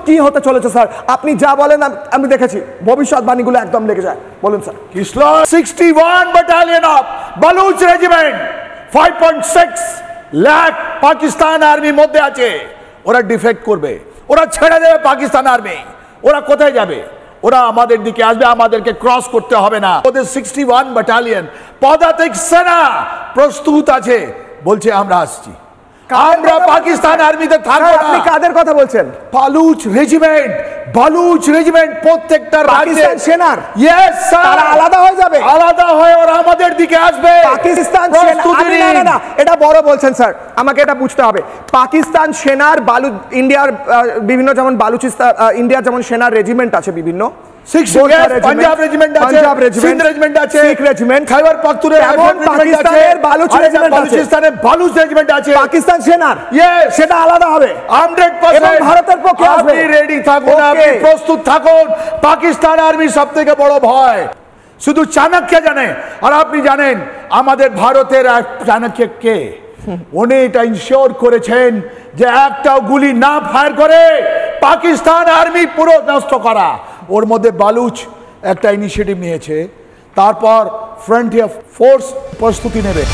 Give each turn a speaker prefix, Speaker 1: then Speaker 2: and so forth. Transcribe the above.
Speaker 1: কি হতে চলেছে স্যার? আপনি যা বলেন আমি দেখেছি, ভবিষ্যৎবাণীগুলো একদম লেগে যায়। বলুন sir.
Speaker 2: 61 battalion of Baluch regiment, 5.6 lakh Pakistan আর্মির মধ্যে আছে। ওরা ডিফেক্ট করবে, ওরা ছেড়ে দেবে পাকিস্তান আর্মি। ওরা কোথায় যাবে? ওরা আমাদের দিকে আসবে, আমাদেরকে ক্রস করতে হবে না। ওদের 61 ব্যাটালিয়ন পদাতিক সেনা প্রস্তুত আছে, বলছে আমরা আসছি, আমরা পাকিস্তান আর্মিতে থাকবো না।
Speaker 1: আপনি কাদের কথা বলছেন?
Speaker 2: বালুচ রেজিমেন্ট, বালুচ রেজিমেন্ট প্রত্যেকটা
Speaker 1: পাকিস্তান সেনার।
Speaker 2: ইয়েস স্যার,
Speaker 1: তারা আলাদা হয়ে যাবে,
Speaker 2: আলাদা হয়ে ওরা আমাদের দিকে আসবে।
Speaker 1: পাকিস্তান সেনা না, এটা বড় বলছেন স্যার, আমাকে এটা বুঝতে হবে। পাকিস্তান সেনার ইন্ডিয়ার বিভিন্ন, যেমন বালুচিস্তান ইন্ডিয়ার যেমন সেনার রেজিমেন্ট আছে বিভিন্ন,
Speaker 2: পাঞ্জাব রেজিমেন্ট আছে, সিন্ধ রেজিমেন্ট আছে,
Speaker 1: শিখ রেজিমেন্ট,
Speaker 2: খাইবার পাখতুনখোয়া
Speaker 1: পাকিস্তানের বালুচ রেজিমেন্ট আছে,
Speaker 2: বালুচিস্তানের বালুচ রেজিমেন্ট আছে।
Speaker 1: পাকিস্তান সেনার সেটা আলাদা হবে
Speaker 2: 100%।
Speaker 1: ভারতের পক্ষে আসবে।
Speaker 2: আপনি রেডি থাকুন, আপনি প্রস্তুত থাকুন। পাকিস্তান আর্মি সবথেকে বড় ভয় শুধু চাণক্য জানে, আর আপনি জানেন আমাদের ভারতের চাণক্য কে? উনি এটা ইনশিওর করেছেন যে একটাও গুলি না ফায়ার করে পাকিস্তান আর্মি পুরো নষ্ট করা। ওর মধ্যে বালুচ একটা ইনিশিয়েটিভ নিয়েছে, তারপর ফ্রন্টিয়ার ফোর্স প্রস্তুতি নেবে।